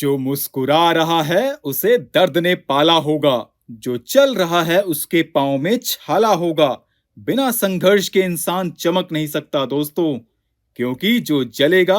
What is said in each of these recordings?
जो मुस्कुरा रहा है उसे दर्द ने पाला होगा, जो चल रहा है उसके पाँव में छाला होगा। बिना संघर्ष के इंसान चमक नहीं सकता दोस्तों, क्योंकि जो जलेगा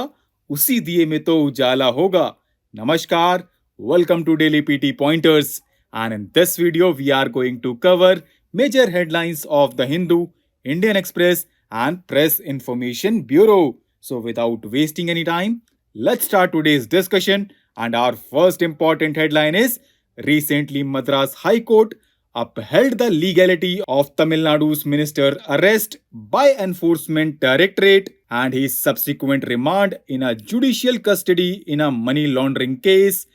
उसी दिए में तो उजाला होगा। नमस्कार, welcome to Daily PT Pointers, and in this video we are going to cover major headlines of the Hindu, Indian Express and Press Information Bureau. So without wasting any time, let's start today's discussion. And our first important headline is: recently Madras High Court upheld the legality of Tamil Nadu's minister arrest by Enforcement Directorate and his subsequent remand in a judicial custody in a money laundering case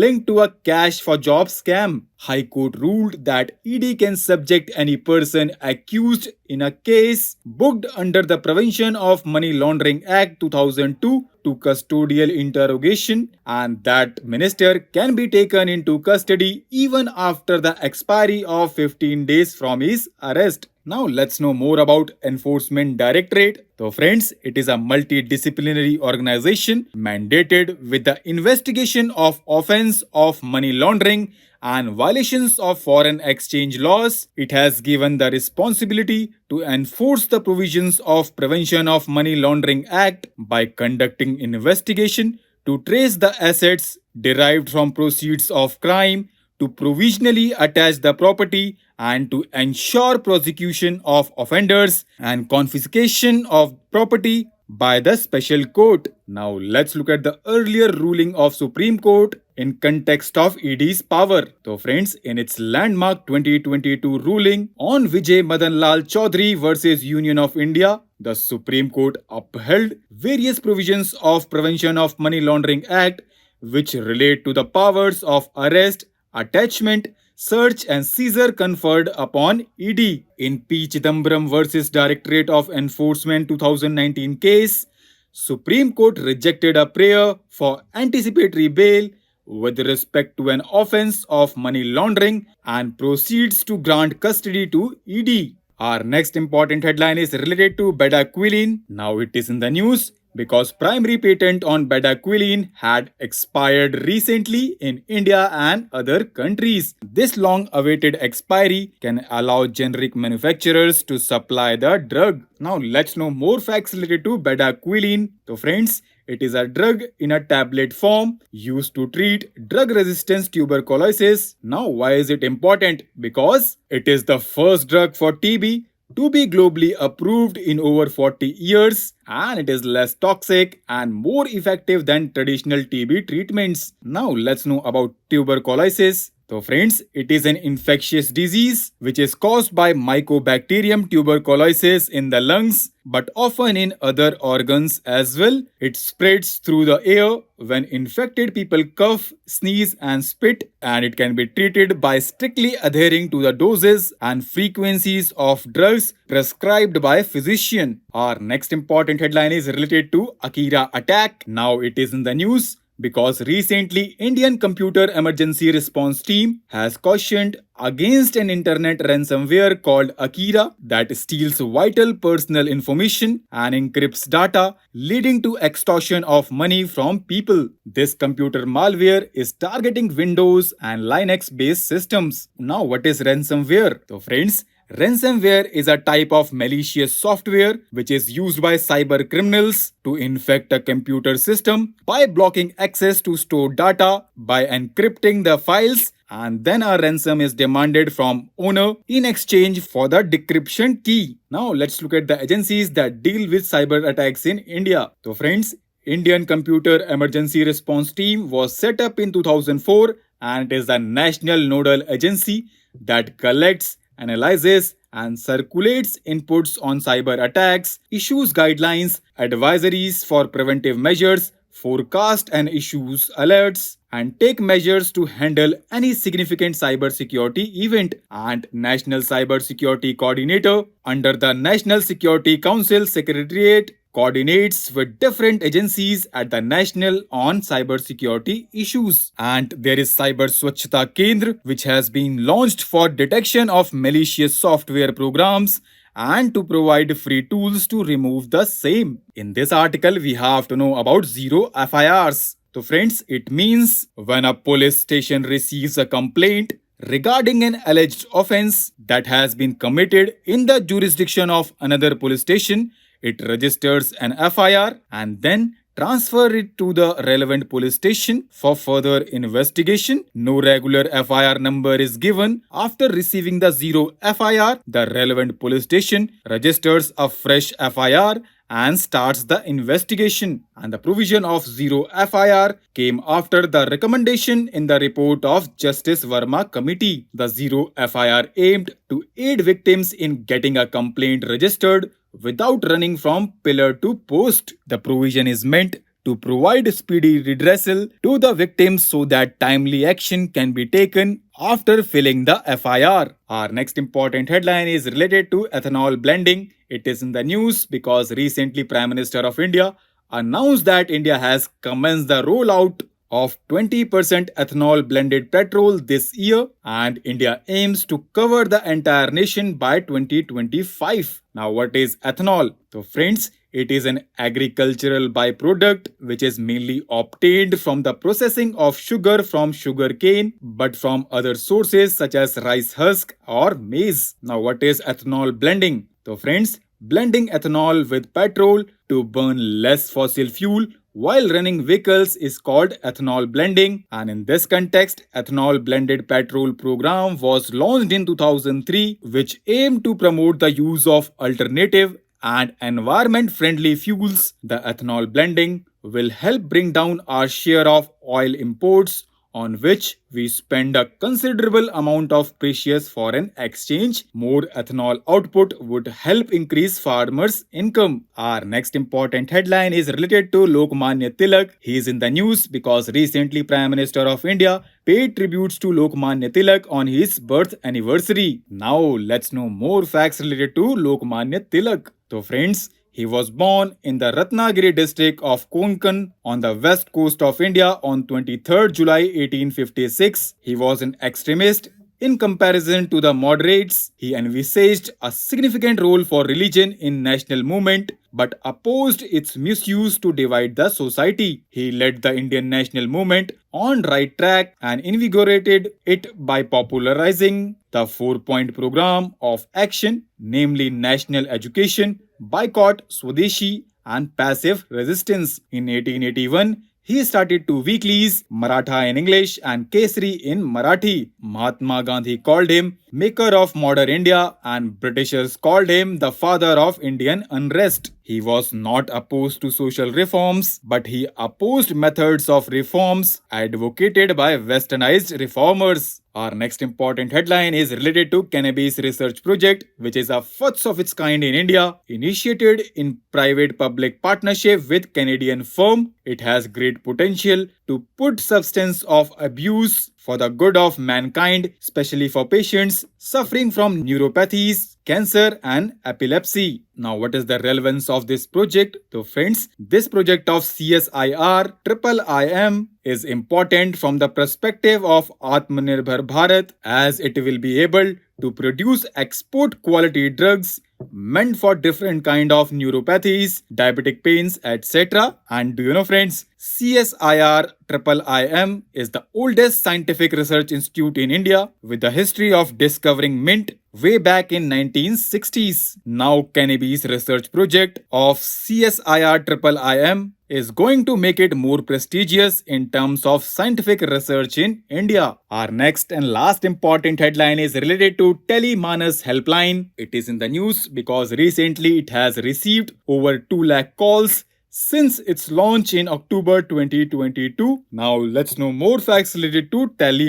linked to a cash for job scam. High Court ruled that ED can subject any person accused in a case booked under the Prevention of Money Laundering Act 2002 to custodial interrogation, and that minister can be taken into custody even after the expiry of 15 days from his arrest. Now let's know more about Enforcement Directorate. So friends, it is a multidisciplinary organization mandated with the investigation of offense of money laundering and violations of foreign exchange laws. It has given the responsibility to enforce the provisions of Prevention of Money Laundering Act by conducting investigation to trace the assets derived from proceeds of crime, to provisionally attach the property, and to ensure prosecution of offenders and confiscation of property by the special court. Now let's look at the earlier ruling of Supreme Court in context of ED's power. So friends, in its landmark 2022 ruling on Vijay Madan Lal Chaudhary versus Union of India, the Supreme Court upheld various provisions of Prevention of Money Laundering Act which relate to the powers of arrest, attachment, search and seizure conferred upon ED. In P. Chidambaram versus Directorate of Enforcement 2019 case, Supreme Court rejected a prayer for anticipatory bail with respect to an offense of money laundering and proceeds to grant custody to ED. Our next important headline is related to Bedaquiline. Now it is in the news because primary patent on Bedaquiline had expired recently in India and other countries. This long-awaited expiry can allow generic manufacturers to supply the drug. Now let's know more facts related to Bedaquiline. So friends, it is a drug in a tablet form used to treat drug-resistant tuberculosis. Now why is it important? Because it is the first drug for TB to be globally approved in over 40 years, and it is less toxic and more effective than traditional TB treatments. Now let's know about tuberculosis. So friends, it is an infectious disease which is caused by Mycobacterium tuberculosis in the lungs, but often in other organs as well. It spreads through the air when infected people cough, sneeze and spit, and it can be treated by strictly adhering to the doses and frequencies of drugs prescribed by physician. Our next important headline is related to Akira attack. Now it is in the news because recently Indian Computer Emergency Response Team has cautioned against an internet ransomware called Akira that steals vital personal information and encrypts data, leading to extortion of money from people. This computer malware is targeting Windows and Linux-based systems. Now what is ransomware? So friends, ransomware is a type of malicious software which is used by cyber criminals to infect a computer system by blocking access to stored data, by encrypting the files, and then a ransom is demanded from owner in exchange for the decryption key. Now let's look at the agencies that deal with cyber attacks in India. So friends, Indian Computer Emergency Response Team was set up in 2004 and it is a national nodal agency that collects, analyzes and circulates inputs on cyber attacks, issues guidelines, advisories for preventive measures, forecast and issues alerts, and take measures to handle any significant cybersecurity event. And National Cybersecurity Coordinator under the National Security Council Secretariat coordinates with different agencies at the national on cybersecurity issues. And there is Cyber Swachhata Kendra, which has been launched for detection of malicious software programs and to provide free tools to remove the same. In this article, we have to know about zero FIRs. So friends, it means when a police station receives a complaint regarding an alleged offense that has been committed in the jurisdiction of another police station, it registers an FIR and then transfer it to the relevant police station for further investigation. No regular FIR number is given. After receiving the zero FIR, the relevant police station registers a fresh FIR and starts the investigation. And the provision of zero FIR came after the recommendation in the report of Justice Verma Committee. The zero FIR aimed to aid victims in getting a complaint registered without running from pillar to post. The provision is meant to provide speedy redressal to the victims so that timely action can be taken after filling the FIR. Our next important headline is related to ethanol blending. It is in the news because recently Prime Minister of India announced that India has commenced the rollout of 20% ethanol blended petrol this year, and India aims to cover the entire nation by 2025. Now, what is ethanol? So friends, it is an agricultural byproduct which is mainly obtained from the processing of sugar from sugarcane, but from other sources such as rice husk or maize. Now, what is ethanol blending? So friends, blending ethanol with petrol to burn less fossil fuel while running vehicles is called ethanol blending, and in this context, ethanol blended petrol program was launched in 2003, which aimed to promote the use of alternative and environment-friendly fuels. The ethanol blending will help bring down our share of oil imports, on which we spend a considerable amount of precious foreign exchange. More ethanol output would help increase farmers' income. Our next important headline is related to Lokmanya Tilak. He is in the news because recently Prime Minister of India paid tributes to Lokmanya Tilak on his birth anniversary. Now let's know more facts related to Lokmanya Tilak. So friends, he was born in the Ratnagiri district of Konkan on the west coast of India on 23rd July 1856. He was an extremist. In comparison to the moderates, he envisaged a significant role for religion in national movement but opposed its misuse to divide the society. He led the Indian national movement on right track and invigorated it by popularizing the 4-point program of action, namely national education, boycott, Swadeshi, and passive resistance. In 1881, he started two weeklies, Maratha in English and Kesari in Marathi. Mahatma Gandhi called him maker of modern India, and Britishers called him the father of Indian unrest. He was not opposed to social reforms, but he opposed methods of reforms advocated by westernized reformers. Our next important headline is related to Cannabis Research Project, which is a first of its kind in India, initiated in private-public partnership with Canadian firm. It has great potential to put substance of abuse for the good of mankind, especially for patients suffering from neuropathies, cancer and epilepsy. Now, what is the relevance of this project? So friends, this project of CSIR IIM is important from the perspective of Atmanirbhar Bharat, as it will be able to produce export quality drugs meant for different kind of neuropathies, diabetic pains, etc. And do you know friends, CSIR IIM is the oldest scientific research institute in India with a history of discovering mint way back in 1960s. Now Cannabis Research Project of CSIR IIM is going to make it more prestigious in terms of scientific research in India. Our next and last important headline is related to Tele helpline. It is in the news because recently it has received over 2 lakh calls since its launch in October 2022. Now let's know more facts related to Tele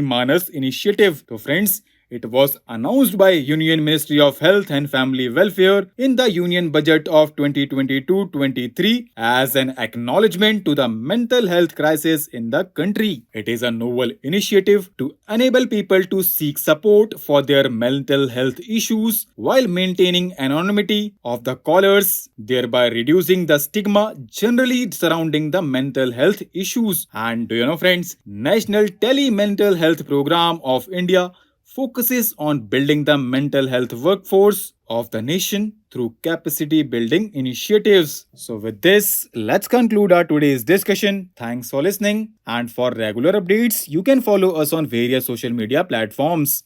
initiative. So friends, it was announced by Union Ministry of Health and Family Welfare in the Union Budget of 2022-23 as an acknowledgement to the mental health crisis in the country. It is a novel initiative to enable people to seek support for their mental health issues while maintaining anonymity of the callers, thereby reducing the stigma generally surrounding the mental health issues. And do you know friends, National Tele Mental Health Program of India focuses on building the mental health workforce of the nation through capacity building initiatives. So, with this, let's conclude our today's discussion. Thanks for listening. And for regular updates, you can follow us on various social media platforms.